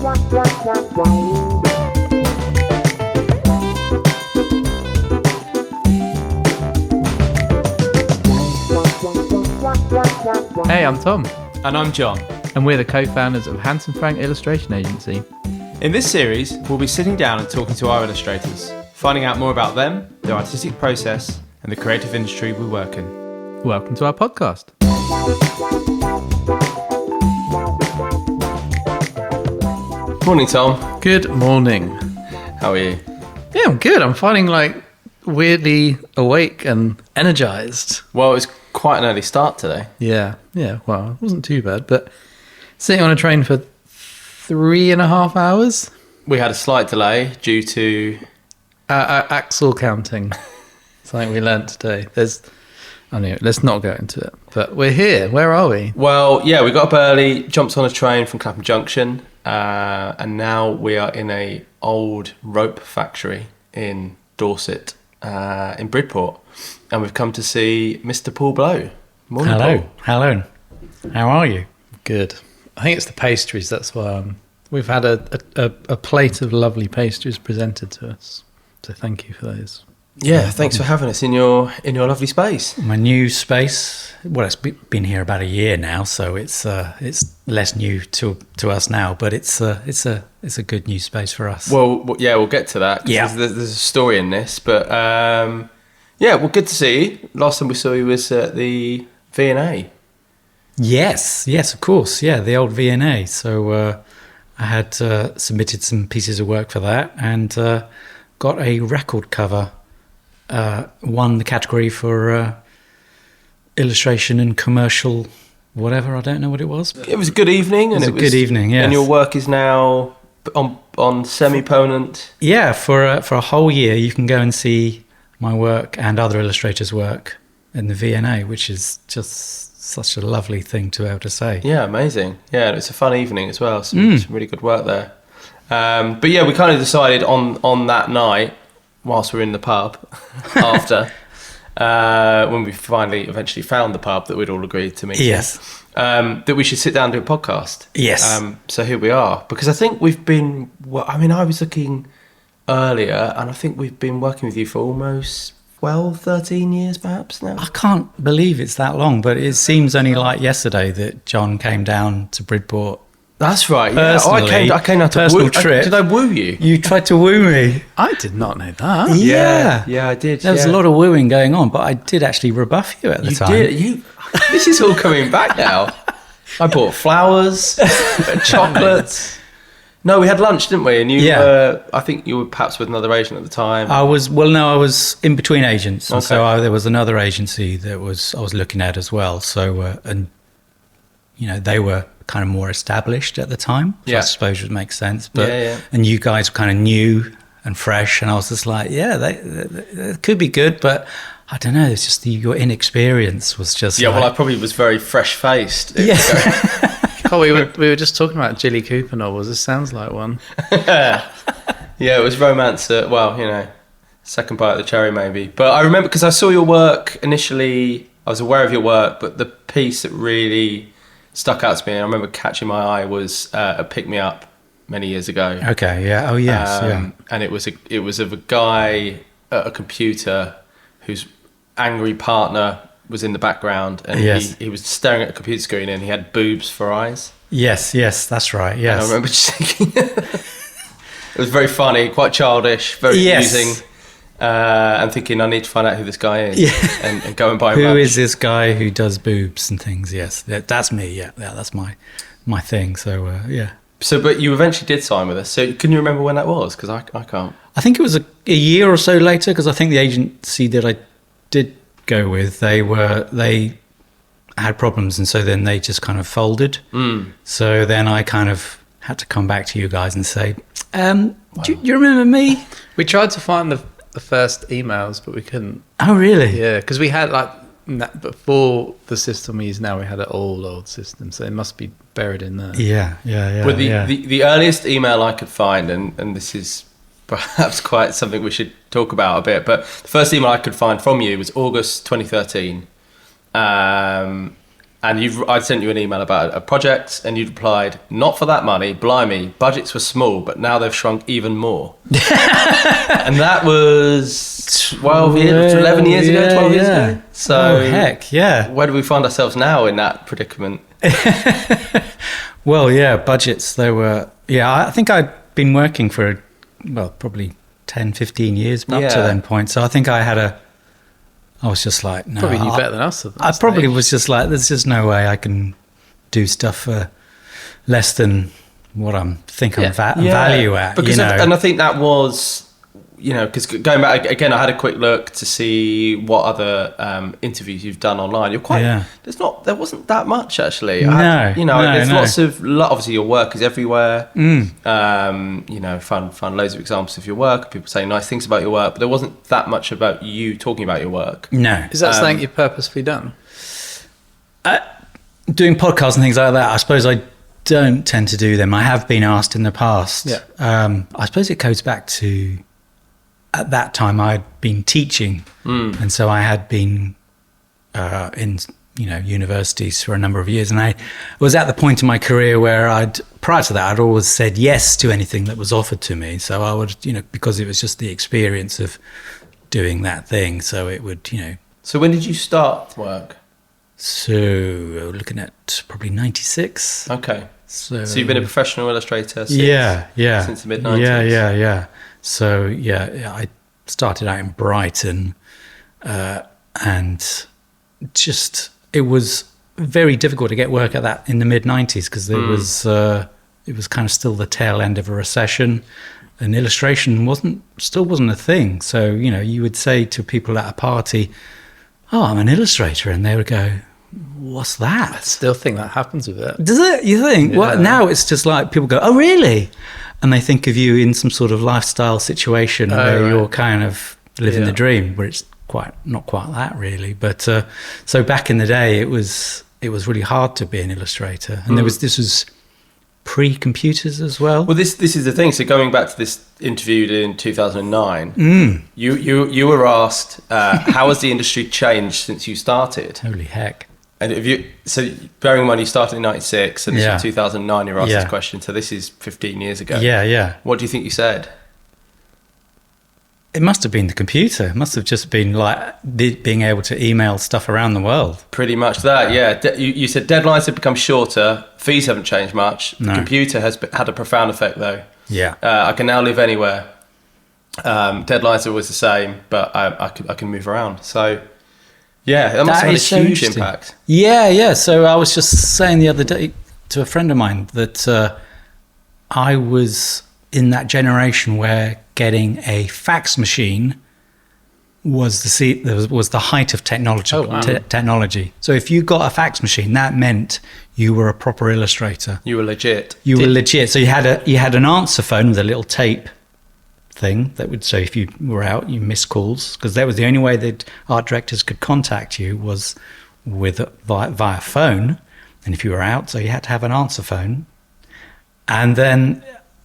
Hey, I'm Tom. And I'm John. And we're the co-founders of Handsome Frank Illustration Agency. In this series, we'll be sitting down and talking to our illustrators, finding out more about them, their artistic process, and the creative industry we work in. Welcome to our podcast. Morning, Tom. Good morning. How are you? Yeah, I'm good. I'm feeling like weirdly awake and energized. Well, it was quite an early start today. Yeah. Well, it wasn't too bad, but sitting on a train for 3.5 hours. We had a slight delay due to... axle counting. Something we learnt today. Let's not go into it. But we're here. Where are we? Well, yeah, we got up early, jumped on a train from Clapham Junction, and now we are in a old rope factory in Dorset, in Bridport. And we've come to see Mr. Paul Blow. Morning, Paul. Hello. How are you? Good. I think it's the pastries. That's why we've had a plate of lovely pastries presented to us. So thank you for those. Yeah, thanks for having us in your lovely space. My new space. Well, it's been here about a year now, so it's less new to us now, but it's a good new space for us. Well, yeah, we'll get to that. Yeah, there's a story in this, but yeah, well, good to see you. Last time we saw you was at the V&A. Yes, of course. Yeah, the old V&A. So I had submitted some pieces of work for that and got a record cover. Won the category for illustration and commercial whatever. I don't know what it was. It was a good evening. It was a good evening, yes. And your work is now on semi-permanent? Yeah, for a whole year you can go and see my work and other illustrators' work in the V&A, which is just such a lovely thing to be able to say. Yeah, amazing. Yeah, and it's a fun evening as well. Some really good work there. But yeah, we kind of decided on that night, whilst we're in the pub, after, when we eventually found the pub that we'd all agreed to meet. Yes. That we should sit down and do a podcast. Yes. So here we are. Because I think we've been... Well, I mean, I was looking earlier, and I think we've been working with you for almost 12, 13 years perhaps now. I can't believe it's that long, but it seems only like yesterday that John came down to Bridport. That's right. Yeah. I came down to personal trip. Did I woo you? You tried to woo me. I did not know that. Yeah, I did. There was a lot of wooing going on, but I did actually rebuff you at the time. You did. This is all coming back now. I bought flowers, chocolates. No, we had lunch, didn't we? And you were, I think you were perhaps with another agent at the time. I was in between agents. And so there was another agency that I was looking at as well. So, and, you know, they were kind of more established at the time. So I suppose it would make sense. But, and you guys were kind of new and fresh. And I was just like, they could be good, but I don't know. It's just your inexperience was just well, I probably was very fresh-faced. Yeah. Oh, we were just talking about Jilly Cooper novels. This sounds like one. Yeah, it was romance. Well, you know, second bite of the cherry maybe. But I remember because I saw your work initially. I was aware of your work, but the piece that really stuck out to me, and I remember catching my eye, was a Pick Me Up many years ago. Okay. Yeah. Oh, yes. And it was of a guy at a computer whose angry partner was in the background, and he was staring at a computer screen, and he had boobs for eyes. Yes, that's right. Yes, and I remember just thinking it was very funny, quite childish, very amusing, and thinking I need to find out who this guy is, and go and buy him. Who is this guy who does boobs and things? Yes, that's me. Yeah, that's my thing. So So, but you eventually did sign with us. So, can you remember when that was? Because I can't. I think it was a year or so later. Because I think the agency that I did go with, they had problems, and so then they just kind of folded. So then I kind of had to come back to you guys and say, do you remember me? We tried to find the first emails, but we couldn't. Oh, really? Yeah, because we had before the system we use now, we had an old system, so it must be buried in there. Yeah. Well, the earliest email I could find, and this is perhaps quite something we should talk about a bit, but the first email I could find from you was August 2013. And I'd sent you an email about a project, and you'd replied, "Not for that money, blimey, budgets were small, but now they've shrunk even more." And that was 11 years ago, 12 years ago. So, heck, yeah. Where do we find ourselves now in that predicament? Well, yeah, budgets, they were... Yeah, I think I'd been working for, probably 10, 15 years up to that point. So I think I was just like, no. Probably knew better than us. I probably was just like, there's just no way I can do stuff for less than what I'm value at. Because and I think that was, because going back again, I had a quick look to see what other interviews you've done online. You're quite. Yeah. There wasn't that much actually. There's lots of. Obviously, your work is everywhere. Found loads of examples of your work. People say nice things about your work, but there wasn't that much about you talking about your work. No. Is that something you've purposefully done? Doing podcasts and things like that. I suppose I don't tend to do them. I have been asked in the past. Yeah. I suppose it goes back to. At that time, I'd been teaching, and so I had been in universities for a number of years, and I was at the point in my career where prior to that I'd always said yes to anything that was offered to me. So I would, because it was just the experience of doing that thing. So it would, So when did you start work? So looking at probably 96. Okay. So you've been a professional illustrator since the mid-90s. Yeah. So, I started out in Brighton and just, it was very difficult to get work at that in the mid-90s because there was, it was kind of still the tail end of a recession, and illustration still wasn't a thing. So, you would say to people at a party, "Oh, I'm an illustrator," and they would go, "What's that?" I still think that happens with it. Does it? You think? Yeah. Well, now it's just like people go, "Oh, really?" And they think of you in some sort of lifestyle situation where you're kind of living the dream, where it's not quite that really. But so back in the day, it was really hard to be an illustrator, and this was pre-computers as well. Well, this is the thing. So going back to this interview in 2009, you were asked how has the industry changed since you started? Holy heck! And bearing in mind you started in 96 and this was 2009 you were asked this question, so this is 15 years ago. Yeah. What do you think you said? It must have been the computer. It must have just been like being able to email stuff around the world. Pretty much that, yeah. You said deadlines have become shorter, fees haven't changed much. No. The computer has had a profound effect though. Yeah. I can now live anywhere. Deadlines are always the same, but I can move around. So... yeah, that must have had a huge impact. Yeah. So I was just saying the other day to a friend of mine that I was in that generation where getting a fax machine was the height of technology. Oh, wow. Technology. So if you got a fax machine, that meant you were a proper illustrator. You were legit. Were legit. So you had an answer phone with a little tape thing that would say if you were out, you missed calls, because that was the only way that art directors could contact you was via phone. And if you were out, so you had to have an answer phone, and then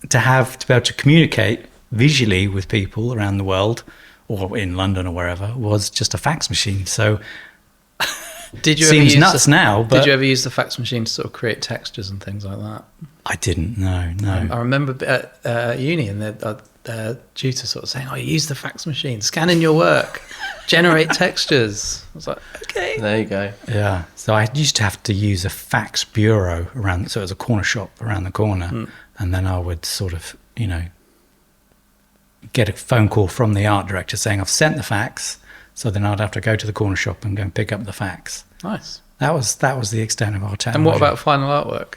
to be able to communicate visually with people around the world or in London or wherever was just a fax machine. So did you seems nuts now, but did you ever use the fax machine to sort of create textures and things like that? I didn't. No. I remember at uni and the tutor sort of saying, "Oh, you use the fax machine, scan in your work, generate textures." I was like, "Okay." There you go. Yeah. So I used to have to use a fax bureau around. So it was a corner shop around the corner, and then I would sort of, get a phone call from the art director saying I've sent the fax. So then I'd have to go to the corner shop and go and pick up the fax. Nice. That was the extent of our technology. And what about final artwork?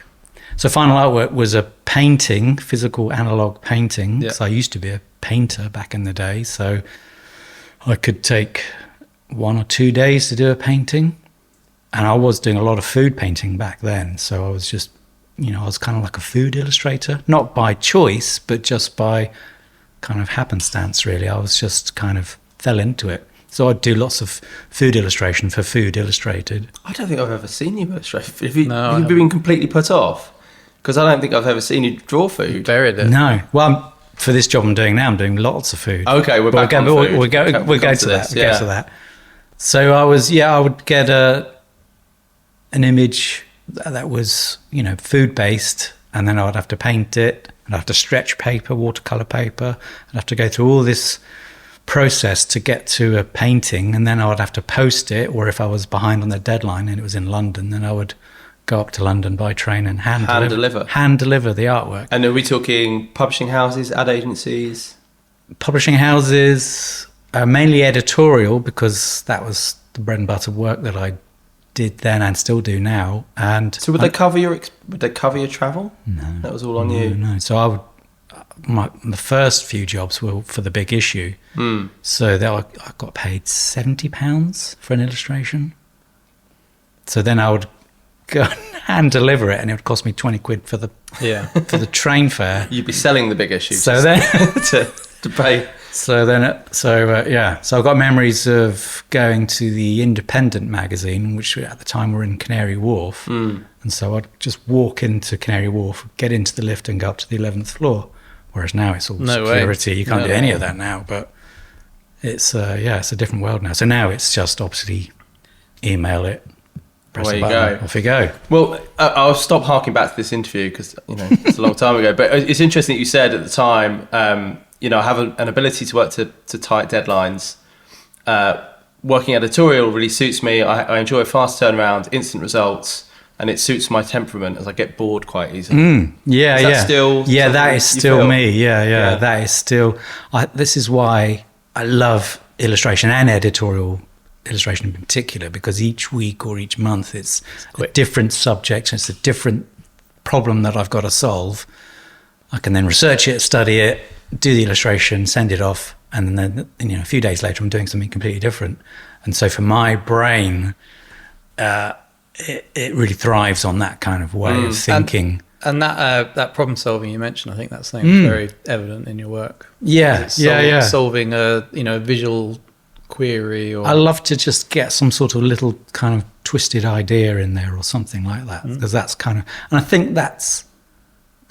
So final artwork was a painting, physical analog painting. Yeah. So I used to be a painter back in the day. So I could take 1 or 2 days to do a painting. And I was doing a lot of food painting back then. So I was just, I was kind of like a food illustrator. Not by choice, but just by kind of happenstance, really. I was just kind of fell into it. So I'd do lots of food illustration for Food Illustrated. I don't think I've ever seen you illustrate. Have you been completely put off? Because I don't think I've ever seen you draw food. You buried it. No. Well, for this job I'm doing now, I'm doing lots of food. Okay, we'll go to that. So I would get an image that was, food based, and then I would have to paint it. I'd have to stretch paper, watercolor paper. I'd have to go through all this process to get to a painting, and then I would have to post it. Or if I was behind on the deadline and it was in London, then I would go up to London by train and hand deliver the artwork. And are we talking publishing houses, ad agencies? Publishing houses, mainly editorial, because that was the bread and butter work that I did then and still do now. And so would they cover your travel? No, that was all on you. No. So the first few jobs were for the big issue. So I got paid £70 for an illustration. So then I would go and hand deliver it, and it would cost me 20 quid for the train fare. You'd be selling the big issue. So then to pay. So I've got memories of going to the Independent magazine, which at the time were in Canary Wharf. And so I'd just walk into Canary Wharf, get into the lift and go up to the 11th floor. Whereas now it's all security. You can't do any of that now, but it's a different world now. So now it's just obviously email it, press a button, off you go. Well, I'll stop harking back to this interview because it's a long time ago. But it's interesting that you said at the time, I have an ability to work to tight deadlines. Working editorial really suits me. I enjoy fast turnaround, instant results, and it suits my temperament as I get bored quite easily. Is that still that is still me. Yeah. That is still. This is why I love illustration and editorial. Illustration in particular, because each week or each month it's a different subject, it's a different problem that I've got to solve. I can then research it, study it, do the illustration, send it off, and then a few days later I'm doing something completely different. And so for my brain, it really thrives on that kind of way of thinking. And that problem solving you mentioned, I think that's something very evident in your work. Solving a visual query, or I love to just get some sort of little kind of twisted idea in there or something like that, because that's kind of, and I think I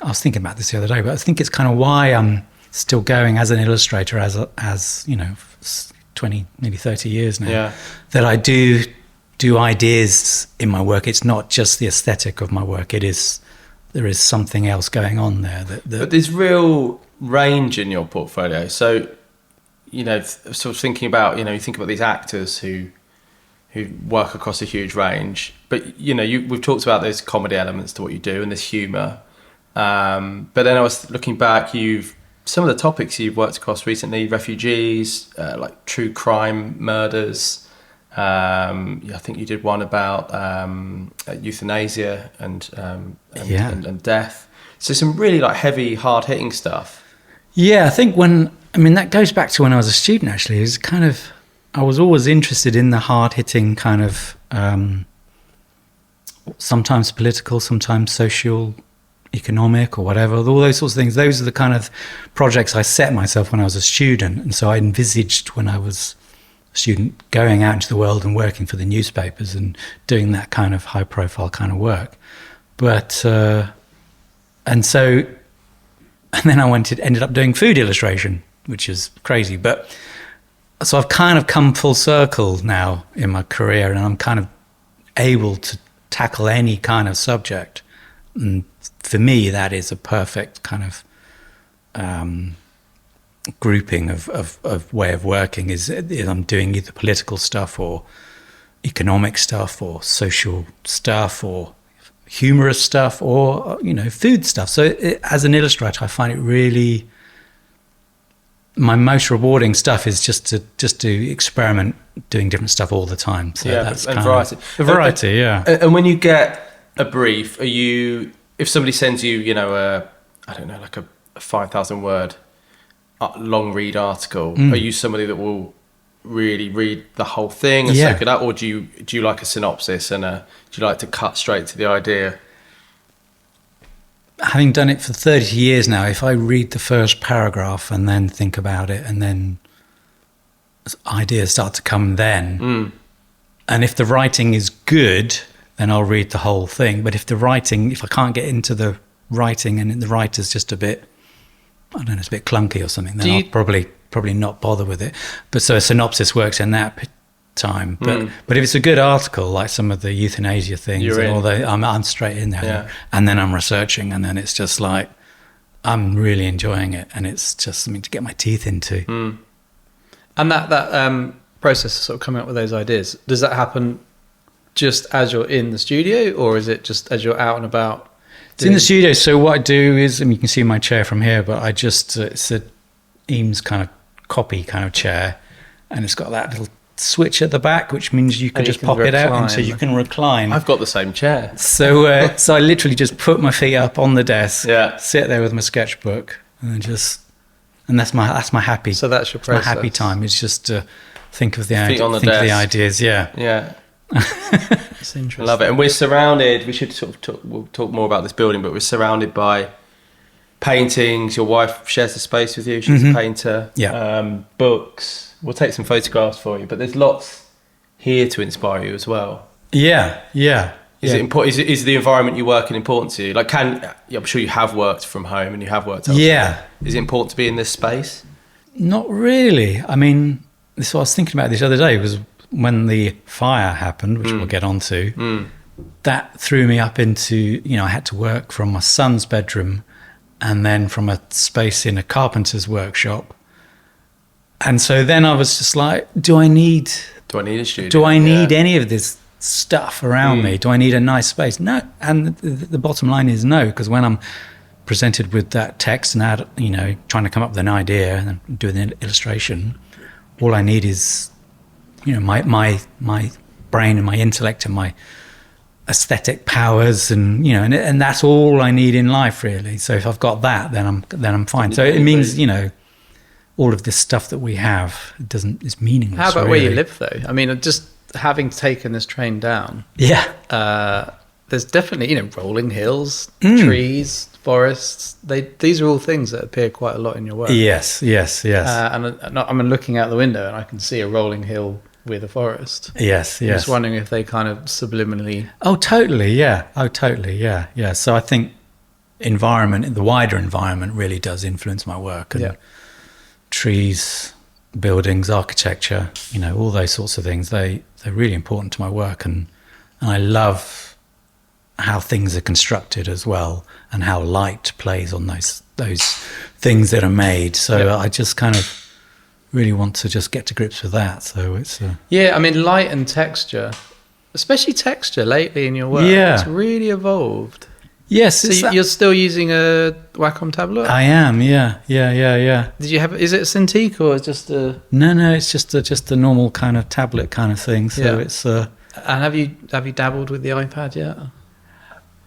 was thinking about this the other day, but I think it's kind of why I'm still going as an illustrator as 20, maybe 30 years now, that I do ideas in my work. It's not just the aesthetic of my work, there is something else going on there. But there's real range in your portfolio. So sort of thinking about, you think about these actors who work across a huge range, but we've talked about those comedy elements to what you do and this humour. But then I was looking back, some of the topics you've worked across recently: refugees, like true crime murders. I think you did one about euthanasia and death. So some really like heavy, hard hitting stuff. Yeah, I think that goes back to when I was a student, actually. It was kind of, I was always interested in the hard-hitting kind of, sometimes political, sometimes social, economic or whatever, all those sorts of things. Those are the kind of projects I set myself when I was a student. And so I envisaged when I was a student going out into the world and working for the newspapers and doing that kind of high-profile kind of work. But, and then I ended up doing food illustration, which is crazy. But so I've kind of come full circle now in my career, and I'm kind of able to tackle any kind of subject. And for me, that is a perfect kind of grouping of way of working. Is I'm doing either political stuff or economic stuff or social stuff or humorous stuff or food stuff. So as an illustrator, I find it really, my most rewarding stuff is just to experiment doing different stuff all the time. So that's and variety. Variety. And when you get a brief, if somebody sends you like a 5,000 word long read article, are you somebody that will really read the whole thing and soak it up, or do you like a synopsis and do you like to cut straight to the idea? Having done it for 30 years now, if I read the first paragraph and then think about it, and then ideas start to come then, and if the writing is good, then I'll read the whole thing. But if I can't get into the writing and the writer's just a bit, I don't know, it's a bit clunky or something, then I'll probably not bother with it. But so a synopsis works in that time. But if it's a good article, like some of the euthanasia things, You're in. I'm straight in there. Yeah. And then I'm researching, and then it's just like, I'm really enjoying it, and it's just something to get my teeth into. And that process of sort of coming up with those ideas, does that happen just as you're in the studio, or is it just as you're out and about? It's in the studio. So what I do is, and you can see my chair from here, but I just, it's a Eames kind of copy kind of chair, and it's got that little switch at the back, which means you can just pop it out, and so you can recline. I've got the same chair. So so I literally just put my feet up on the desk, Yeah. sit there with my sketchbook, and then that's my happy. So that's your process. My happy time is just to think of the Feet on the think of the desk. ideas. Yeah. Yeah. It's I interesting. love it. And we're surrounded, we should sort of we'll talk more about this building, but we're surrounded by paintings. Your wife shares the space with you. She's a painter. Yeah. Books. We'll take some photographs for you, but there's lots here to inspire you as well. Yeah. Is it important? Is the environment you work in important to you? Like, I'm sure you have worked from home and you have worked elsewhere. Yeah. Is it important to be in this space? Not really. I mean, this is what I was thinking about this other day, was when the fire happened, which we'll get onto. That threw me up into, I had to work from my son's bedroom and then from a space in a carpenter's workshop. And so then I was just like, do I need a studio? Do I need any of this stuff around me? Do I need a nice space? No. And the bottom line is no, because when I'm presented with that text and trying to come up with an idea and doing an illustration, all I need is, my brain and my intellect and my aesthetic powers, and and that's all I need in life, really. So if I've got that, then I'm fine. So it means, all of this stuff that we have is meaningless. How about really. where you live, though? I mean, just having taken this train down, there's definitely rolling hills, trees, forests. These are all things that appear quite a lot in your work. Yes. And I'm looking out the window and I can see a rolling hill with a forest. Yes. I'm just wondering if they kind of subliminally. Oh, totally. Yeah. Yeah. So I think the wider environment really does influence my work, and trees, buildings, architecture, all those sorts of things. They're really important to my work, and I love how things are constructed as well, and how light plays on those things that are made. So I just kind of really want to just get to grips with that. So it's I mean, light and texture, especially texture lately in your work, it's really evolved. Yes. So you're still using a Wacom tablet? I am. Yeah. Did you have? Is it a Cintiq or just a? No. It's just a normal kind of tablet kind of thing. So it's. And have you dabbled with the iPad yet?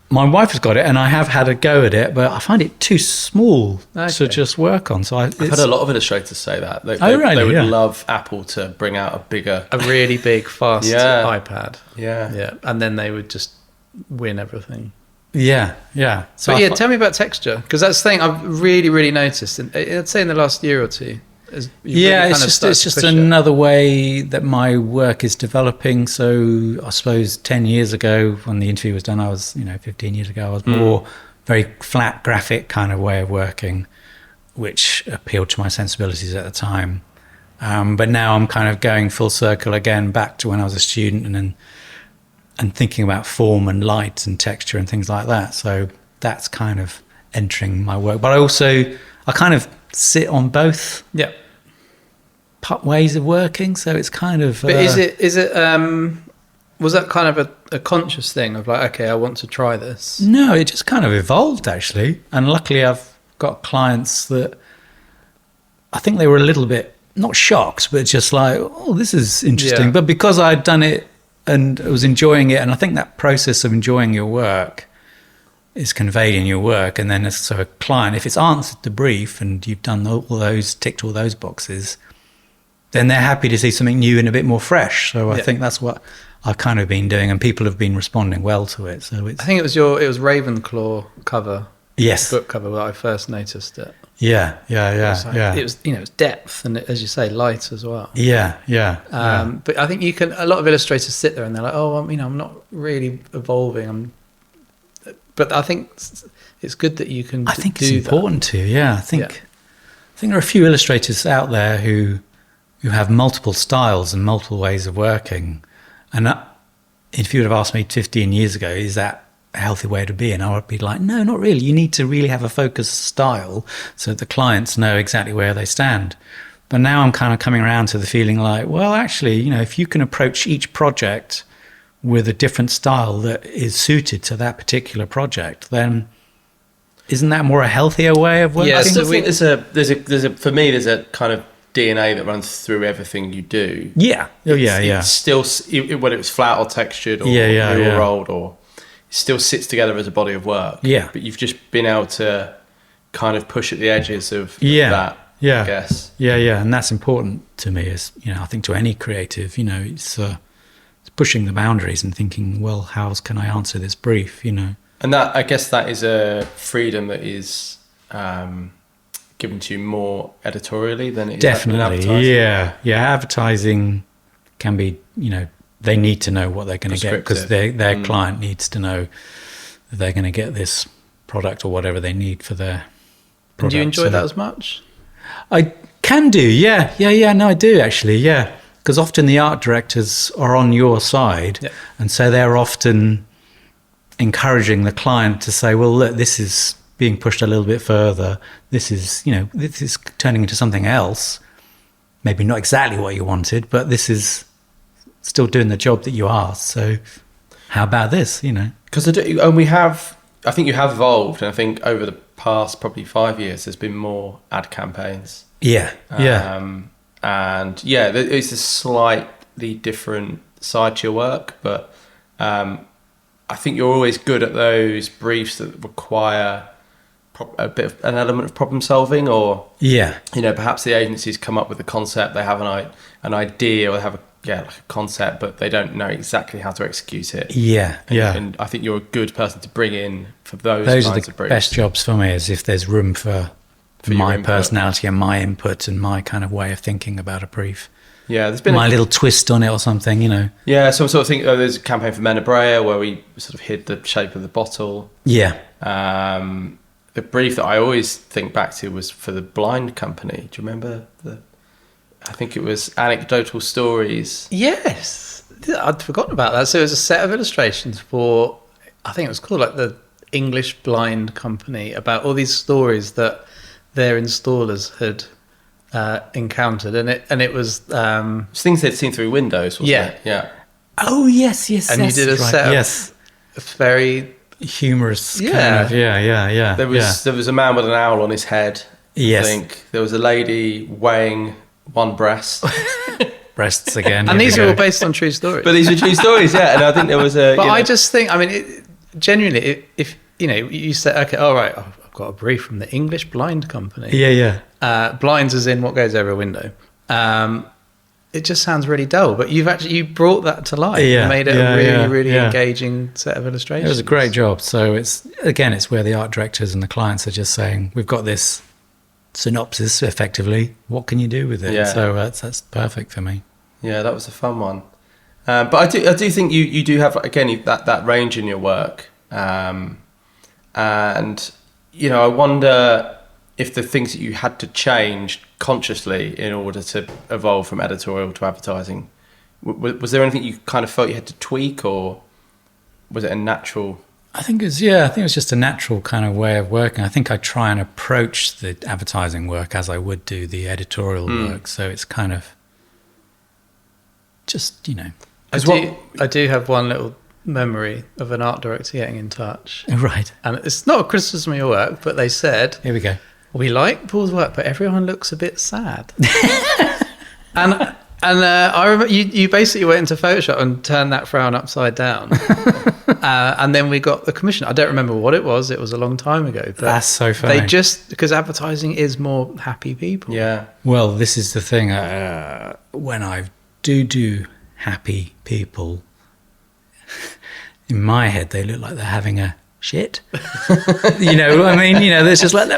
My wife has got it, and I have had a go at it, but I find it too small to just work on. So I've had a lot of illustrators say that. They would love Apple to bring out a really big, fast iPad. Yeah. And then they would just win everything. Yeah. So tell me about texture, because that's the thing I've really, really noticed. I'd say in the last year or two. It's just another way that my work is developing. So I suppose 10 years ago, when the interview was done, I was 15 years ago, I was more very flat graphic kind of way of working, which appealed to my sensibilities at the time. But now I'm kind of going full circle again back to when I was a student, and thinking about form and light and texture and things like that. So that's kind of entering my work. But I kind of sit on both ways of working. So it's kind of. But is it? Was that kind of a conscious thing of like, okay, I want to try this? No, it just kind of evolved actually. And luckily I've got clients that I think they were a little bit, not shocked, but just like, oh, this is interesting. But because I'd done it and I was enjoying it, and I think that process of enjoying your work is conveyed in your work, and then so a client, if it's answered the brief and you've done ticked all those boxes, then they're happy to see something new and a bit more fresh. So I think that's what I've kind of been doing, and people have been responding well to it. So I think it was Ravenclaw cover, book cover, where I first noticed it. Yeah. It was, it was depth and, as you say, light as well. Yeah. But I think a lot of illustrators sit there and they're like, oh, I'm not really evolving. But I think it's good that you can. I think it's important to. Yeah, I think there are a few illustrators out there who who have multiple styles and multiple ways of working. And if you would have asked me 15 years ago, is that a healthy way to be? And I would be like, no, not really. You need to really have a focused style so that the clients know exactly where they stand. But now I'm kind of coming around to the feeling like, well, actually, you know, if you can approach each project with a different style that is suited to that particular project, then isn't that more a healthier way of working? Yeah, I still think there's a for me, there's a kind of DNA that runs through everything you do. Yeah. It's still, whether it's flat or textured or or rolled, or it still sits together as a body of work. Yeah. But you've just been able to kind of push at the edges of that. Yeah. I guess. Yeah. And that's important to me, as, you know, I think to any creative, you know, it's pushing the boundaries and thinking, well, how else can I answer this brief, you know? And that, I guess that is a freedom that is given to you more editorially than it is definitely in advertising. Yeah. Advertising can be, you know, they need to know what they're going to get, because their client needs to know that they're going to get this product or whatever they need for their product. Do you enjoy that as much? I can do, yeah. No, I do actually, yeah. Because often the art directors are on your side, and so they're often encouraging the client to say, well, look, this is being pushed a little bit further. This is, you know, this is turning into something else. Maybe not exactly what you wanted, but this is still doing the job that you asked. So how about this, you know? Because I think you have evolved, and I think over the past probably 5 years, there's been more ad campaigns. Yeah. And it's a slightly different side to your work, but I think you're always good at those briefs that require a bit of an element of problem solving, or you know, perhaps the agencies come up with a concept, they have an idea, or they have like a concept, but they don't know exactly how to execute it. And I think you're a good person to bring in for those kinds are of the briefs. Best jobs for me, is if there's room for my personality and my input and my kind of way of thinking about a brief. Yeah, there's been my little twist on it or something, you know. Yeah, so I sort of think there's a campaign for Menabrea where we sort of hid the shape of the bottle. Yeah. The brief that I always think back to was for the blind company. Do you remember I think it was Anecdotal Stories. Yes, I'd forgotten about that. So it was a set of illustrations for, I think it was called like the English Blind Company, about all these stories that their installers had encountered, and it was things they'd seen through windows, wasn't it? Yeah. Oh yes, and you did a set of very humorous kind of yeah. There was a man with an owl on his head. Yes. I think there was a lady weighing one breast. Breasts again. And these are all based on true stories. But these are true stories, yeah. And I think there was a. But I just think, I mean, genuinely, if you know, you say, okay, all right, I've got a brief from the English Blind Company. Yeah. Blinds as in what goes over a window. It just sounds really dull, but you brought that to life and made it a really engaging set of illustrations. It was a great job. So it's where the art directors and the clients are just saying, we've got this synopsis effectively, what can you do with it? So that's perfect for me. Yeah, that was a fun one. But I do think you do have, again, that range in your work. And, you know, I wonder if the things that you had to change consciously in order to evolve from editorial to advertising, was there anything you kind of felt you had to tweak, or was it a natural? I think it was just a natural kind of way of working. I think I try and approach the advertising work as I would do the editorial work. So it's kind of just, you know. I do have one little memory of an art director getting in touch. Right. And it's not a criticism of your work, but they said, here we go, we like Paul's work, but everyone looks a bit sad. and I remember you basically went into Photoshop and turned that frown upside down. And then we got the commission. I don't remember what it was. It was a long time ago. But that's so funny. They just, because advertising is more happy people. Yeah. Well, this is the thing. When I do happy people, in my head, they look like they're having a shit. You know what I mean? You know, they're just like,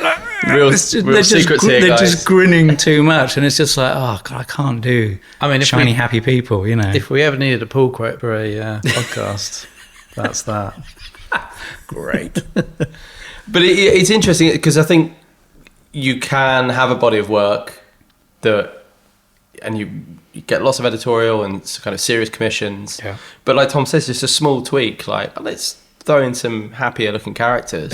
real secrets here, they're guys. just grinning too much, and it's just like, oh God, I can't do. I mean, shiny happy people. You know, if we ever needed a Paul quote for a podcast, that's that. Great. But it's interesting because I think you can have a body of work that and you get lots of editorial and kind of serious commissions. Yeah. But like Tom says, just a small tweak, like let's throw in some happier looking characters,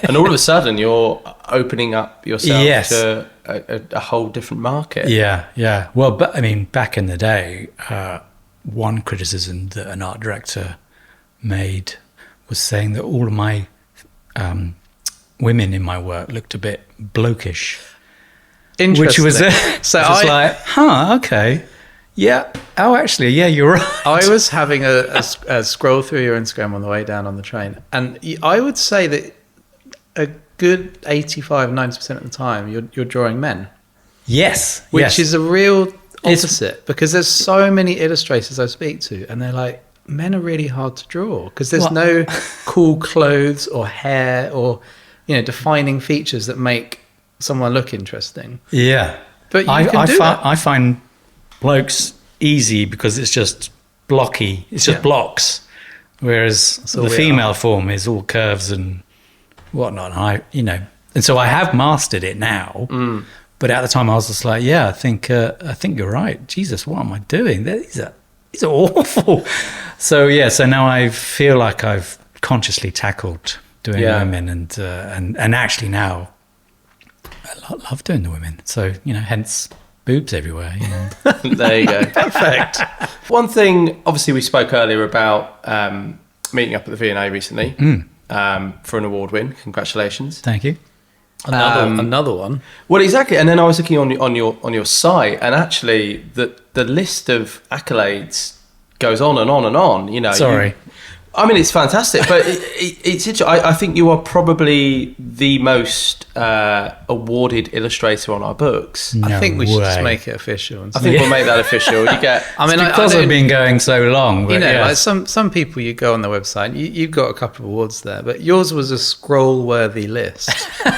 and all of a sudden you're opening up yourself to a whole different market. Yeah. Well, but I mean, back in the day, one criticism that an art director made was saying that all of my women in my work looked a bit blokish. Interesting. Which was so I was like, okay, yeah. Oh, actually, yeah, you're right. I was having a scroll through your Instagram on the way down on the train, and I would say that a good 85-90% of the time you're drawing men. Yes, which is a real opposite, because there's so many illustrators I speak to, and they're like, men are really hard to draw because there's no cool clothes or hair or defining features that make someone look interesting. Yeah, but I find blokes easy because it's just blocky. It's just blocks, whereas the female form is all curves and whatnot. And so I have mastered it now. But at the time, I was just like, I think you're right. Jesus, what am I doing? These are awful. So now I feel like I've consciously tackled doing women, and actually now I love doing the women. So hence boobs everywhere. There you go. Perfect. One thing, obviously, we spoke earlier about meeting up at the V&A recently for an award win. Congratulations! Thank you. Another one. Well, exactly. And then I was looking on your site, and actually the list of accolades goes on and on and on. Sorry. I mean, it's fantastic, but it's interesting. I think you are probably the most awarded illustrator on our books. No I think we should just way. make it official. I think we'll make that official. You get. I mean, because I've been going so long. But like some people, you go on the website, you've got a couple of awards there, but yours was a scroll-worthy list.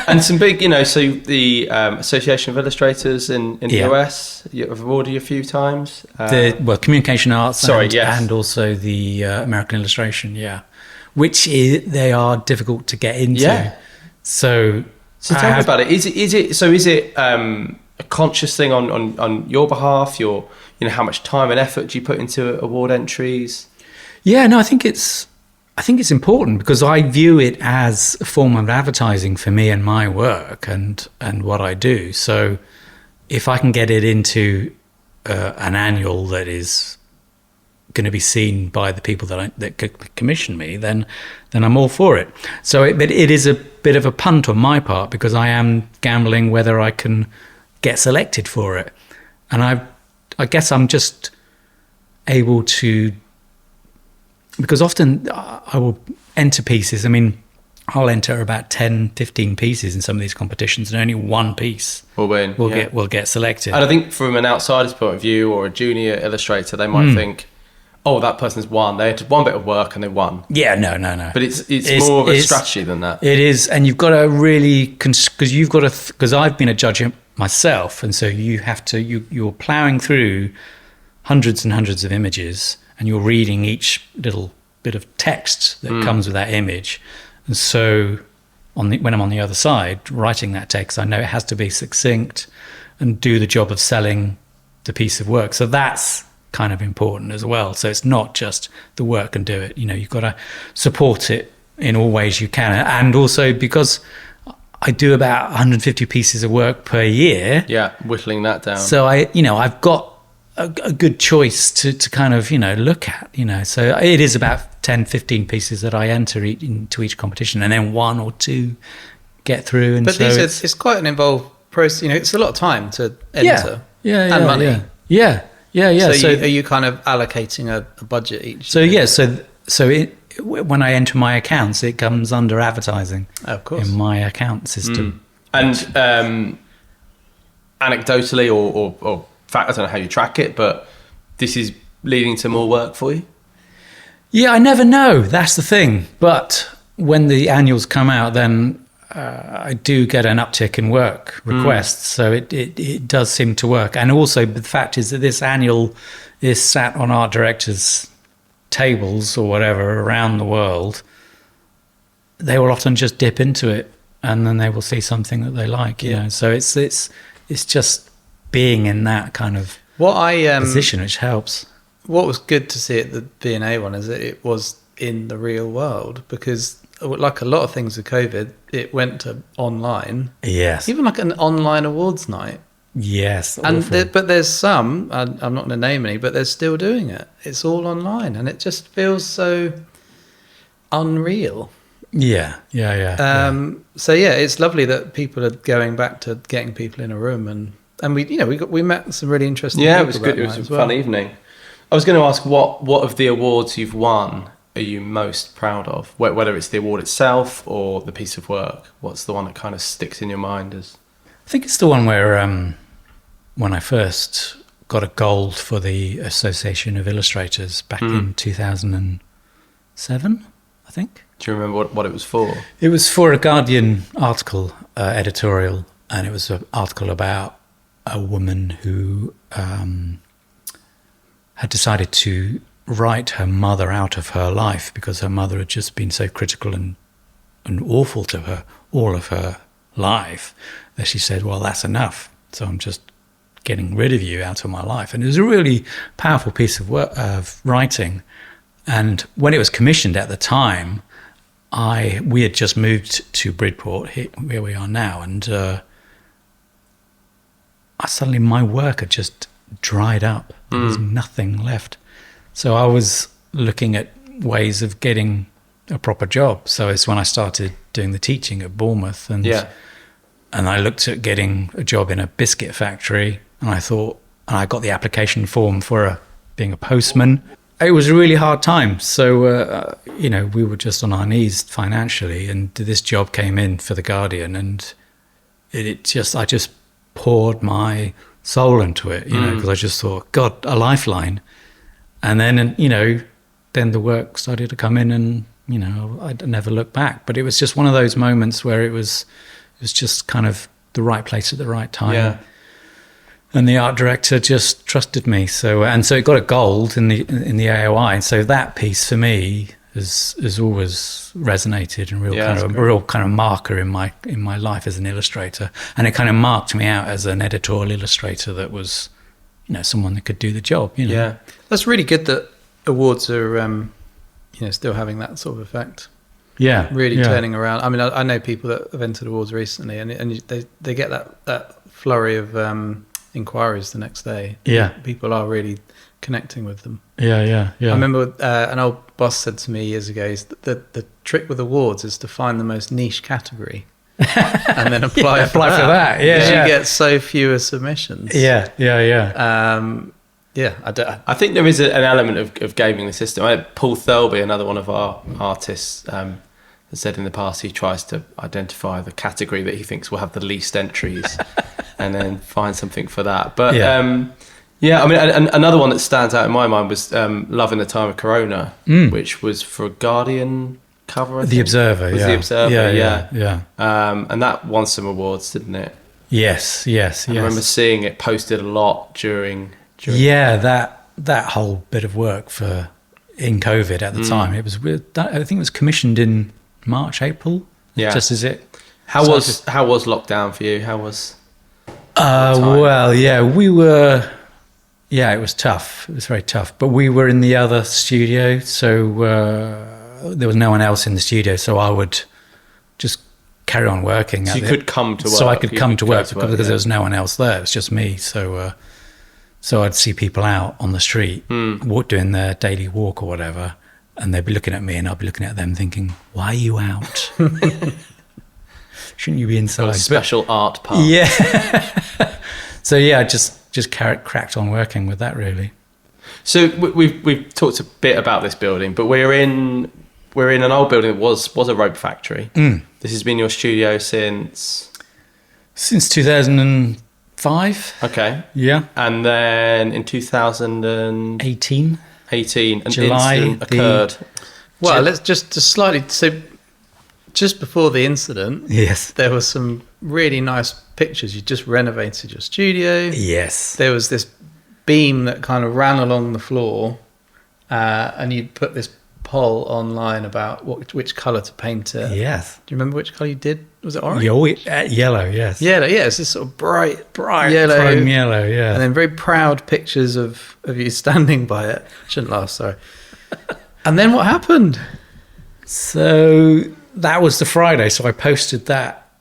And some big, so the Association of Illustrators in the US, you've awarded you a few times. Communication Arts and also the American Illustration, they are difficult to get into. Yeah. So tell me about it. Is it a conscious thing on your behalf? How much time and effort do you put into award entries? Yeah, no, I think it's important because I view it as a form of advertising for me and my work and what I do. So if I can get it into an annual that is going to be seen by the people that commission me, then I'm all for it. So but it is a bit of a punt on my part because I am gambling whether I can get selected for it. And I guess I'm just able to, because often I will enter pieces. I mean, I'll enter about 10, 15 pieces in some of these competitions, and only one piece will get selected. And I think from an outsider's point of view or a junior illustrator, they might think, oh, that person's won. They did one bit of work and they won. Yeah, no. But it's more of a strategy than that. It is, and you've got to really, because I've been a judge myself, and so you're ploughing through hundreds and hundreds of images, and you're reading each little bit of text that comes with that image. And so when I'm on the other side writing that text, I know it has to be succinct and do the job of selling the piece of work. So that's kind of important as well. So it's not just the work and do it. You've got to support it in all ways you can. And also because I do about 150 pieces of work per year. Yeah, whittling that down. So I've got a good choice to kind of, look at, so it is about 10, 15 pieces that I enter into each competition, and then one or two get through. But it's quite an involved process. It's a lot of time to enter and money. Yeah. So are you kind of allocating a budget each? So year? When I enter my accounts, it comes under advertising. Of course. In my account system. And anecdotally or fact, I don't know how you track it, but this is leading to more work for you? Yeah, I never know. That's the thing. But when the annuals come out, then I do get an uptick in work requests. So it does seem to work. And also the fact is that this annual is sat on art directors' tables or whatever around the world. They will often just dip into it and then they will see something that they like. So it's just being in that kind of position, which helps. What was good to see at the B&A one is that it was in the real world, because like a lot of things with COVID, it went to online. Yes. Even like an online awards night. Yes. But there's some, I'm not going to name any, but they're still doing it. It's all online, and it just feels so unreal. Yeah. So yeah, it's lovely that people are going back to getting people in a room, and we met some really interesting people. Yeah, it was good. It was a fun evening. I was going to ask what of the awards you've won are you most proud of? Whether it's the award itself or the piece of work, what's the one that kind of sticks in your mind as? I think it's the one where when I first got a gold for the Association of Illustrators back in 2007, I think. Do you remember what it was for? It was for a Guardian article, editorial, and it was an article about a woman who had decided to write her mother out of her life because her mother had just been so critical and awful to her all of her life that she said, well, that's enough. So I'm just getting rid of you out of my life. And it was a really powerful piece of work, of writing. And when it was commissioned at the time, we had just moved to Bridport, where we are now, and suddenly my work had just dried up. There was nothing left. So I was looking at ways of getting a proper job. So it's when I started doing the teaching at Bournemouth, and I looked at getting a job in a biscuit factory, and I got the application form for being a postman. It was a really hard time. So, we were just on our knees financially, and this job came in for The Guardian, and I just poured my soul into it, because I just thought, God, a lifeline. And then, then the work started to come in, and, I'd never looked back. But it was just one of those moments where it was just kind of the right place at the right time. Yeah. And the art director just trusted me. So it got a gold in the AOI. And so that piece for me has always resonated, and real kind of marker in my life as an illustrator. And it kind of marked me out as an editorial illustrator that was, someone that could do the job. Yeah, that's really good that awards are, still having that sort of effect. Yeah, really turning around. I mean, I know people that have entered awards recently, and they get that flurry of inquiries the next day. Yeah, people are really connecting with them. Yeah. I remember an old boss said to me years ago, the trick with awards is to find the most niche category and then apply for that. Yeah, you get so fewer submissions. Yeah. I think there is an element of gaming the system. Paul Thirlby, another one of our artists, has said in the past he tries to identify the category that he thinks will have the least entries and then find something for that. But another one that stands out in my mind was Love in the Time of Corona, which was for a Guardian cover. The Observer, The Observer, yeah. And that won some awards, didn't it? Yes. I remember seeing it posted a lot during that whole bit of work in COVID at the time. It was I think it was commissioned in March, April. Yeah. Just as it. How was lockdown for you? How was? We were. Yeah, it was tough. It was very tough. But we were in the other studio, so there was no one else in the studio. So I would just carry on working. So you could come to work. So I could come to work because there was no one else there. It was just me. So I'd see people out on the street, doing their daily walk or whatever, and they'd be looking at me, and I'd be looking at them, thinking, "Why are you out? Shouldn't you be inside?" A special art part. Yeah. So I just cracked on working with that, really. So we've talked a bit about this building, but we're in an old building that was a rope factory. This has been your studio since 2005. Okay. Yeah. And then in 2018, an July incident occurred. Well, let's just slightly. So just before the incident, yes, there were some really nice pictures. You just renovated your studio. Yes. There was this beam that kind of ran along the floor, and you'd put this poll online about which colour to paint it. Yes. Do you remember which colour you did? Was it orange? Yellow, yes. Yeah, it's this sort of bright yellow. Chrome yellow, yeah. And then very proud pictures of you standing by it. Shouldn't laugh, sorry. And then what happened? So that was the Friday, so I posted that.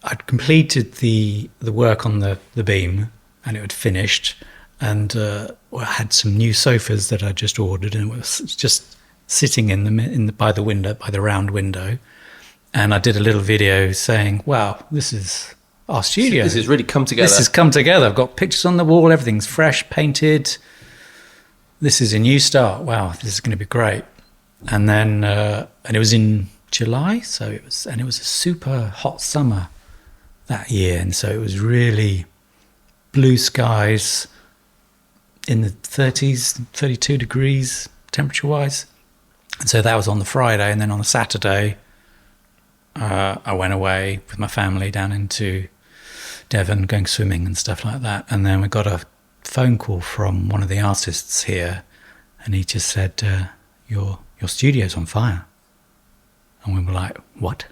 I'd completed the work on the beam, and it had finished, and I had some new sofas that I just ordered, and it was just sitting by the round window, and I did a little video saying, "Wow, this is our studio. This has really come together. This has come together. I've got pictures on the wall. Everything's fresh, painted. This is a new start. Wow, this is going to be great." And then, and it was in July, so it was a super hot summer that year, and so it was really blue skies in the 30s, 32 degrees temperature-wise. And so that was on the Friday, and then on the Saturday, I went away with my family down into Devon, going swimming and stuff like that. And then we got a phone call from one of the artists here, and he just said, your studio's on fire. And we were like, what?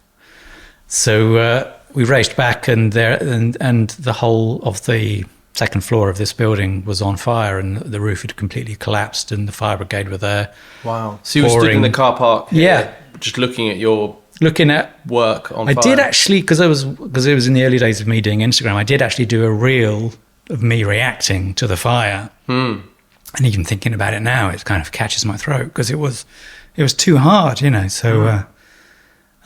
So we raced back, and the whole of the second floor of this building was on fire, and the roof had completely collapsed, and the fire brigade were there. Wow. So you were stood in the car park here, yeah, just looking at work on fire. I did actually, because it was in the early days of me doing Instagram, I did actually do a reel of me reacting to the fire. And even thinking about it now, it kind of catches my throat, because it was too hard, so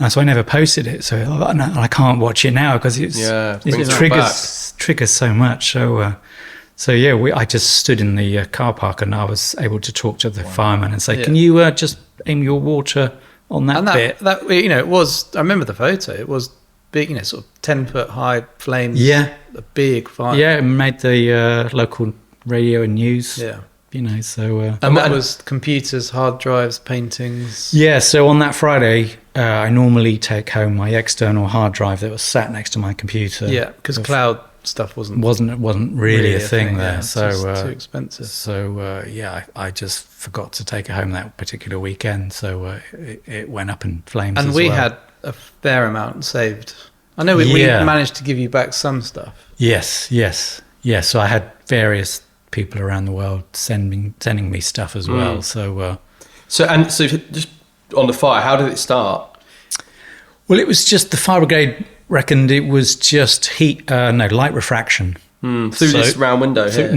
so I never posted it, so I can't watch it now because it triggers so much. So yeah, I just stood in the car park, and I was able to talk to the fireman and say, "Can you just aim your water on that bit?" That it was. I remember the photo. It was big, sort of 10-foot high flames. Yeah, a big fire. Yeah, it made the local radio and news. Yeah. So and that was computers, hard drives, paintings. Yeah, so on that Friday, I normally take home my external hard drive that was sat next to my computer. Yeah, because cloud stuff wasn't really a thing there. Yeah, so too expensive. So I just forgot to take it home that particular weekend. So it went up in flames. And we had a fair amount saved. I know we managed to give you back some stuff. Yes. So I had various people around the world sending me stuff as well. So just on the fire, how did it start? Well, it was just the fire brigade reckoned it was just light refraction through this round window here.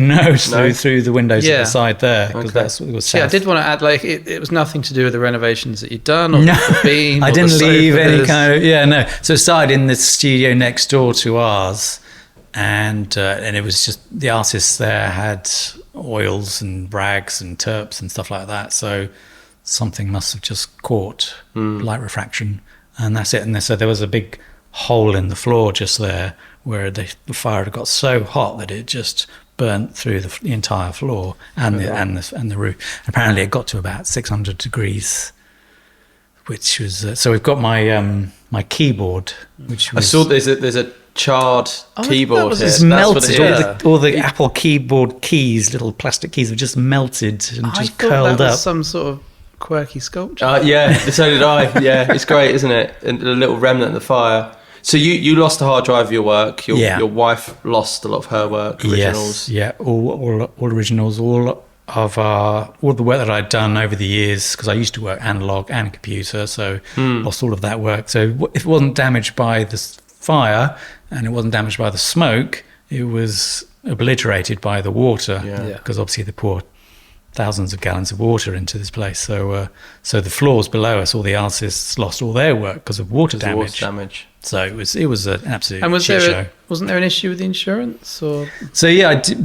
Through the windows at the side there, because that's what it was. I did want to add, it was nothing to do with the renovations that you'd done, or the beam. I didn't leave any kind of So it started in the studio next door to ours. And it was just the artists there had oils and rags and terps and stuff like that. So something must have just caught light refraction, and that's it. And so there was a big hole in the floor just there where the fire had got so hot that it just burnt through the entire floor and the roof. Apparently, it got to about 600 degrees, which was so. We've got my keyboard, which was, I saw there's a charred keyboard here. It's melted. All the Apple keyboard keys, little plastic keys, have just melted and just curled that was up. Some sort of quirky sculpture. Yeah, so did I. Yeah, it's great, isn't it? And a little remnant of the fire. So you lost a hard drive of your work. Your wife lost a lot of her work. Originals. Yes, all originals. All the work that I'd done over the years, because I used to work analog and computer, so lost all of that work. So if it wasn't damaged by the fire and it wasn't damaged by the smoke, it was obliterated by the water, because obviously they poured thousands of gallons of water into this place. So the floors below us, all the artists lost all their work because of water damage. So it was an absolute shit show. Wasn't there an issue with the insurance? Or? So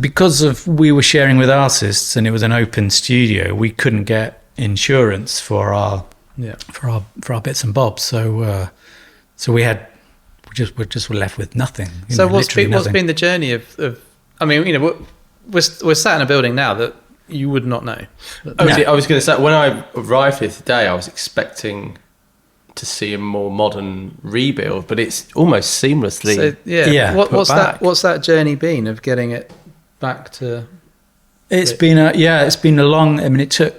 because we were sharing with artists and it was an open studio, we couldn't get insurance for our bits and bobs. So we just were left with nothing. So what's been the journey of? I mean, we're sat in a building now that you would not know. I was going to say, when I arrived here today, I was expecting to see a more modern rebuild, but it's almost seamlessly. What's that journey been of getting it back to? It's been a long. I mean, it took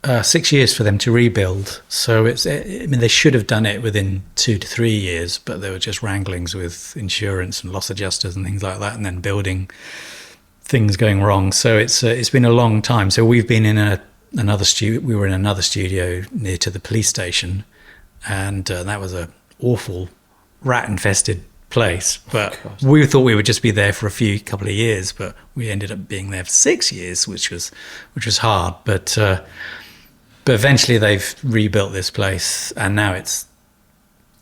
6 years for them to rebuild. So they should have done it within 2 to 3 years, but there were just wranglings with insurance and loss adjusters and things like that, and then building things going wrong. So it's been a long time. So we've been in another studio. We were in another studio near to the police station, and that was a awful rat-infested place. But we thought we would just be there for a couple of years, but we ended up being there for 6 years, which was hard. But eventually they've rebuilt this place, and now it's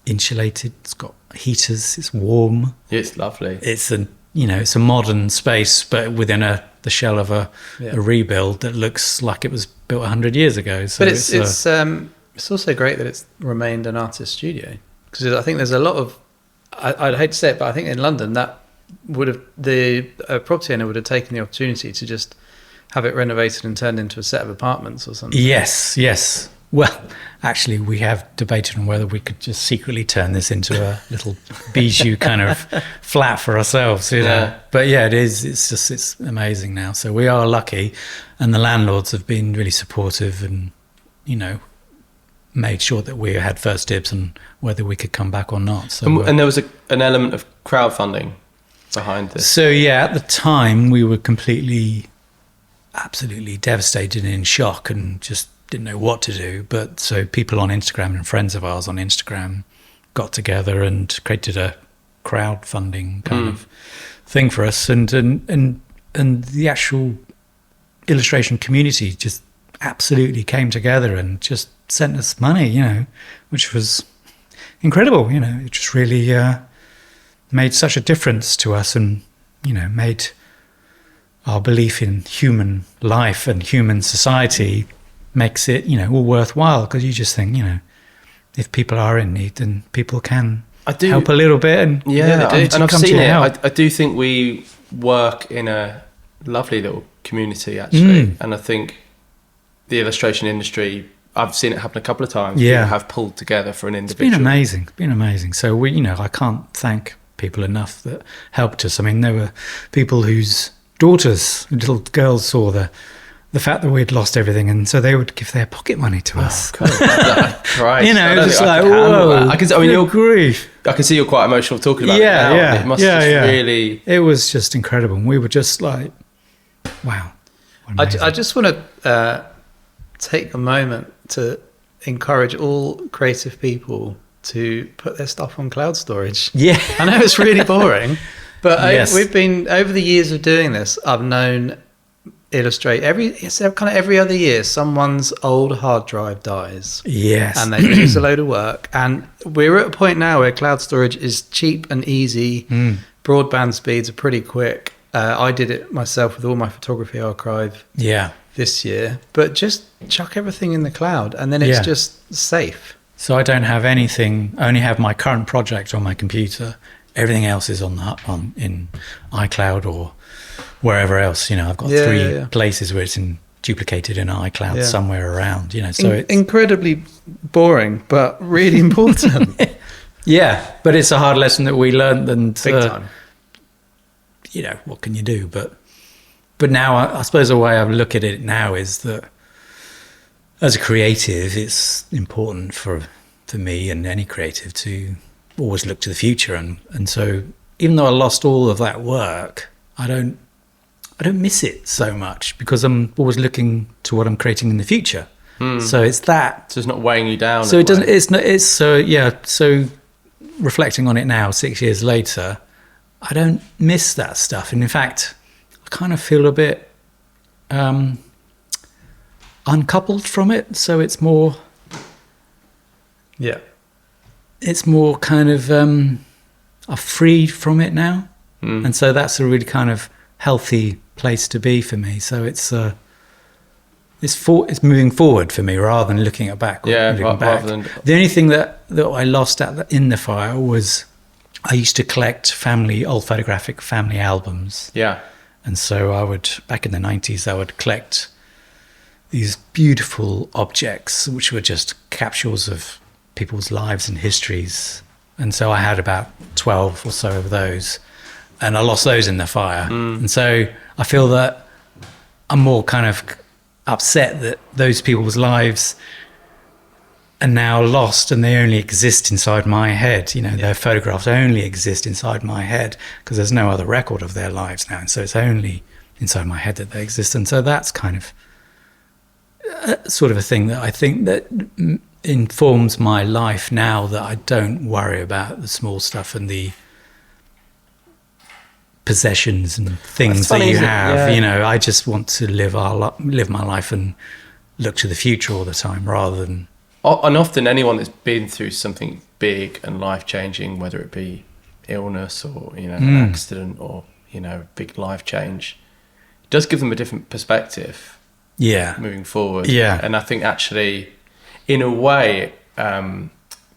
insulated. It's got heaters. It's warm. It's lovely. It's a modern space, but within the shell of a rebuild that looks like it was built 100 years ago. So but it's also great that it's remained an artist studio, because I think there's a lot of, I'd hate to say it, but I think in London that would have, the property owner would have taken the opportunity to just have it renovated and turned into a set of apartments or something. Yes. Well, actually, we have debated on whether we could just secretly turn this into a little bijou kind of flat for ourselves, you know. But yeah, it is. It's amazing now. So we are lucky, and the landlords have been really supportive, and made sure that we had first dibs on whether we could come back or not. So and there was an element of crowdfunding behind this. So yeah, at the time we were absolutely devastated and in shock, and just didn't know what to do. But so people on Instagram and friends of ours on Instagram got together and created a crowdfunding kind of thing for us, and the actual illustration community just absolutely came together and just sent us money, which was incredible. It just really made such a difference to us, and made our belief in human life and human society makes it, all worthwhile, because you just think, if people are in need, then people can help a little bit. And and I've seen it. I do think we work in a lovely little community, actually. And I think the illustration industry, I've seen it happen a couple of times. Yeah. People have pulled together for an individual. It's been amazing. So I can't thank people enough that helped us. I mean, there were people whose daughters, little girls, saw the fact that we'd lost everything, and so they would give their pocket money to us. Christ. Just like, whoa. Your grief. I can see you're quite emotional talking about it now. Yeah. It must really... It was just incredible. And we were just like, wow. I just want to take a moment to encourage all creative people to put their stuff on cloud storage. Yeah. I know it's really boring, but yes. We've been, over the years of doing this, I've known Illustrate every other year someone's old hard drive dies. Yes. And they lose a load of work. And we're at a point now where cloud storage is cheap and easy. Broadband speeds are pretty quick. I did it myself with all my photography archive this year. But just chuck everything in the cloud, and then it's just safe. So I don't have anything. I only have my current project on my computer. Everything else is in iCloud or wherever else. I've got three places where it's duplicated in iCloud somewhere around. So it's incredibly boring, but really important. But it's a hard lesson that we learned, and big time. What can you do? But now I suppose the way I look at it now is that as a creative, it's important for me and any creative to always look to the future, and so even though I lost all of that work, I don't miss it so much, because I'm always looking to what I'm creating in the future. So it's that. So it's not weighing you down. So it doesn't. It's not. It's so reflecting on it now, 6 years later, I don't miss that stuff, and in fact, I kind of feel a bit uncoupled from it. So it's more. Yeah. It's more kind of I'm freed from it now, and so that's a really kind of healthy place to be for me. So it's moving forward for me rather than looking back. The only thing that I lost in the fire was I used to collect old photographic family albums. Yeah, and so I would, back in the 90s, I would collect these beautiful objects which were just capsules of people's lives and histories, and so I had about 12 or so of those, and I lost those in the fire. And so I feel that I'm more kind of upset that those people's lives are now lost and they only exist inside my head. You know, their photographs only exist inside my head because there's no other record of their lives now. And so it's only inside my head that they exist. And so that's kind of sort of a thing that I think that informs my life now, that I don't worry about the small stuff and the possessions and things that you have. Yeah. You know, I just want to live my life and look to the future all the time rather than... And often anyone that's been through something big and life-changing, whether it be illness or, you know, an accident or, you know, a big life change, it does give them a different perspective. Yeah. Moving forward. Yeah. And I think actually, in a way, can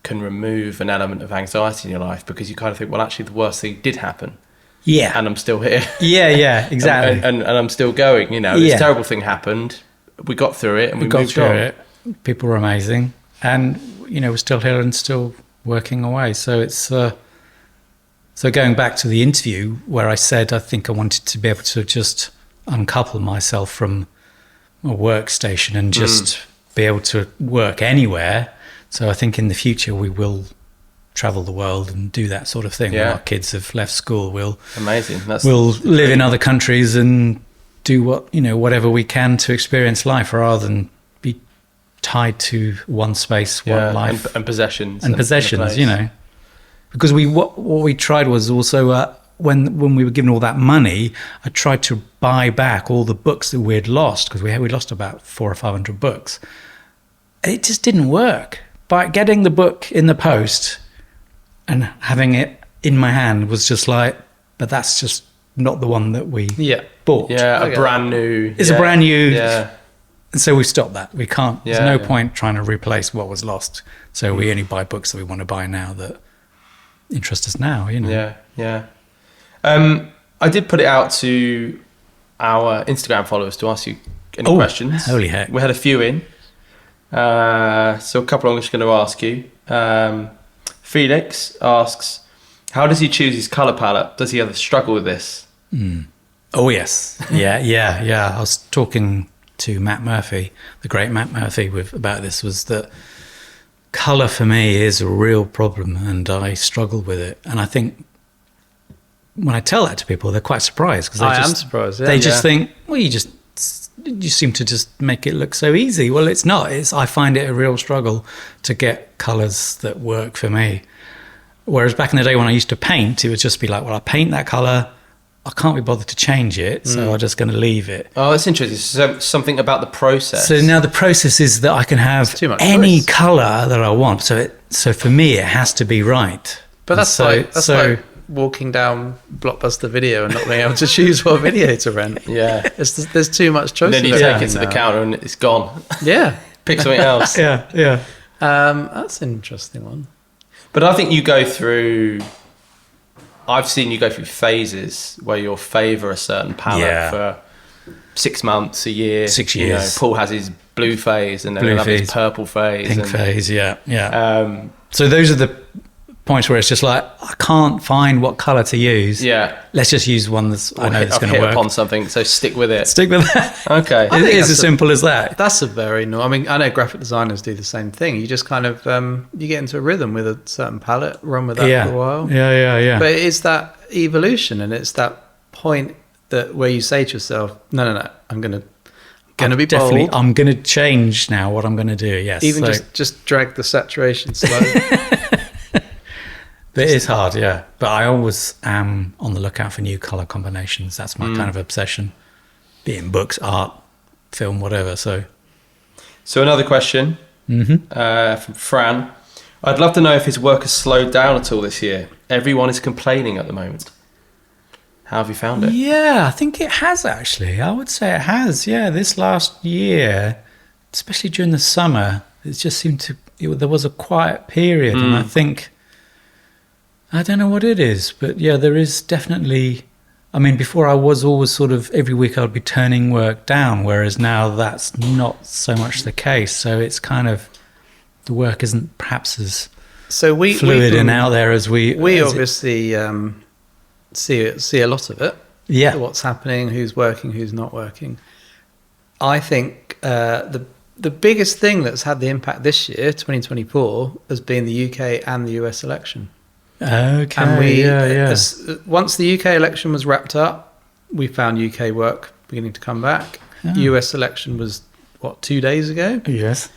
remove an element of anxiety in your life, because you kind of think, well, actually the worst thing did happen. Yeah. And I'm still here. Yeah, exactly. and I'm still going, you know. This terrible thing happened. We got through it and we moved on. It. People were amazing. And, you know, we're still here and still working away. So it's... so going back to the interview where I said I think I wanted to be able to just uncouple myself from a workstation and just be able to work anywhere. So I think in the future we will travel the world and do that sort of thing. Yeah. When our kids have left school, we'll live in other countries and do whatever we can to experience life rather than be tied to one space, one life. And possessions. And possessions, you know. Because what we tried was also when we were given all that money, I tried to buy back all the books that we'd lost, because we lost about 400 or 500 books. It just didn't work. By getting the book in the post and having it in my hand was just like, but that's just not the one that we bought. Yeah, a brand new. It's a brand new. Yeah. And so we stopped that. We can't. There's no point trying to replace what was lost. So we only buy books that we want to buy now that interest us now, you know. Yeah. I did put it out to our Instagram followers to ask you any questions. Holy heck. We had a few in. So a couple I'm just going to ask you. Felix asks, how does he choose his colour palette? Does he ever struggle with this? Oh, yes. Yeah. I was talking to Matt Murphy, the great Matt Murphy, about this, was that colour for me is a real problem and I struggle with it. And I think when I tell that to people, they're quite surprised. Because I am surprised. Yeah, they just think, well, you seem to just make it look so easy. Well, it's not. I find it a real struggle to get colours that work for me. Whereas back in the day when I used to paint, it would just be like, well, I paint that colour, I can't be bothered to change it, so I'm just going to leave it. Oh, that's interesting. So something about the process. So now the process is that I can have any colour that I want. So for me, it has to be right. But that's like walking down Blockbuster Video and not being able to choose what video to rent. Yeah. There's too much choice. And then you take it to the counter and it's gone. Yeah. Pick something else. Yeah. That's an interesting one. But I think you go through... I've seen you go through phases where you'll favour a certain palette for 6 months, a year. 6 years. You know, Paul has his blue phase and then he'll have his purple phase. Pink phase, yeah. So those are the points where it's just like, I can't find what colour to use. Yeah. Let's just use one that's I know that's going to work. Upon something, so stick with it. Stick with that. Okay. It is as simple as that. That's a very... I mean, I know graphic designers do the same thing. You just kind of... you get into a rhythm with a certain palette, run with that for a while. Yeah. But it's that evolution and it's that point that where you say to yourself, no, I'm going to be bold. I'm going to change now what I'm going to do, yes. Even just drag the saturation slowly. But it is hard, yeah. But I always am on the lookout for new colour combinations. That's my kind of obsession. Be it in books, art, film, whatever. So another question from Fran. I'd love to know if his work has slowed down at all this year. Everyone is complaining at the moment. How have you found it? Yeah, I think it has actually. I would say it has. Yeah, this last year, especially during the summer, it just seemed there was a quiet period. And I think... I don't know what it is, but yeah, there is definitely... I mean, before I was always sort of... Every week I would be turning work down, whereas now that's not so much the case. So it's kind of... The work isn't perhaps as fluid and out there as we... We obviously see a lot of it. Yeah. What's happening, who's working, who's not working. I think the biggest thing that's had the impact this year, 2024, has been the UK and the US election. Okay. And once the UK election was wrapped up, we found UK work beginning to come back. US election was 2 days ago? Yes.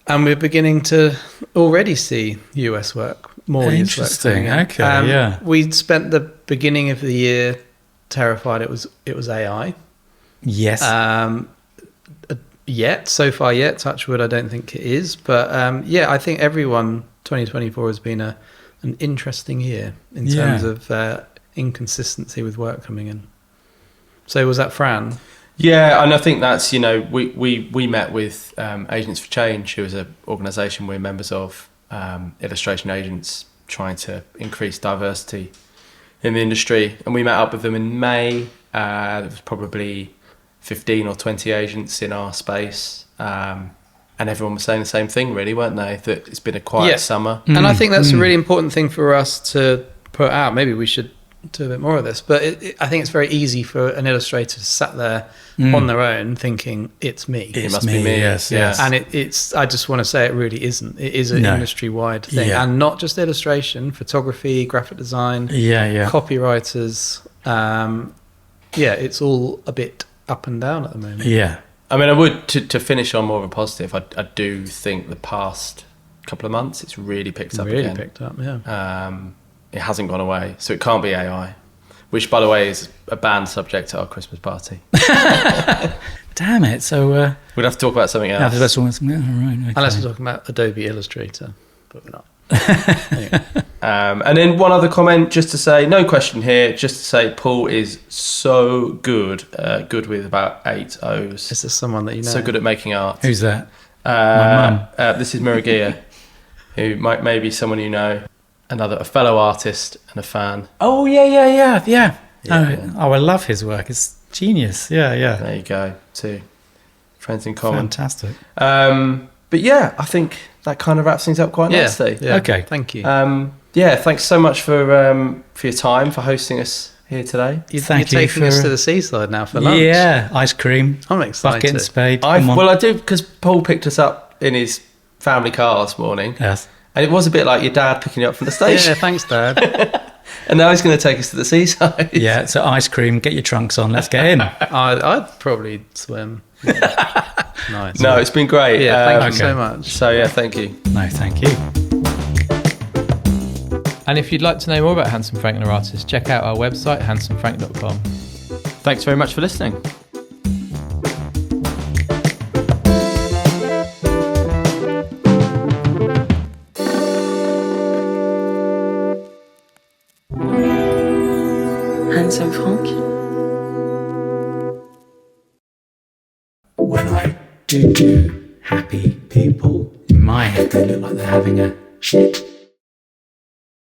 And we're beginning to already see US work, more US work. Interesting. Okay. We'd spent the beginning of the year terrified it was AI. Yes. So far, touch wood, I don't think it is. But I think 2024 has been an interesting year in terms of inconsistency with work coming in. So was that Fran? Yeah, and I think that's, we met with Agents for Change, who is an organisation we're members of, illustration agents trying to increase diversity in the industry. And we met up with them in May. There was probably 15 or 20 agents in our space. And everyone was saying the same thing, really, weren't they? That it's been a quiet summer. And I think that's a really important thing for us to put out. Maybe we should do a bit more of this. But I think it's very easy for an illustrator to sat there on their own thinking, it's me. It must be me, yes. And it's, I just want to say it really isn't. It is an industry-wide thing. Yeah. And not just illustration, photography, graphic design, copywriters. It's all a bit up and down at the moment. Yeah. I mean, I would, to finish on more of a positive, I do think the past couple of months, it's really picked up again. Really picked up, yeah. It hasn't gone away, so it can't be AI, which, by the way, is a banned subject at our Christmas party. Damn it! So we'd have to talk about something else. Unless we're talking about Adobe Illustrator, but we're not. Anyway. And then one other comment, just to say, no question here, just to say, Paul is so good, good with about 8 O's. Is this someone that you know? So good at making art. Who's that? My mum. This is Miragia, who may be someone you know. A fellow artist and a fan. Oh, yeah. Oh, I love his work. It's genius. Yeah. There you go, too. Friends in common. Fantastic. But yeah, I think that kind of wraps things up quite nicely. Yeah. Okay. Thank you. Thanks so much for your time, for hosting us here today. You're taking us to the seaside now for lunch. Yeah, ice cream. I'm excited. Bucket and spade. I do, because Paul picked us up in his family car this morning. Yes. And it was a bit like your dad picking you up from the station. Yeah, thanks, Dad. And now he's going to take us to the seaside. Yeah, so ice cream, get your trunks on, let's get in. I'd probably swim. Nice. No, it's been great. Yeah, thank you so much. So, thank you. No, thank you. And if you'd like to know more about Handsome Frank and our artists, check out our website, handsomefrank.com. Thanks very much for listening. Handsome Frank. When I do happy people, in my head they look like they're having a shit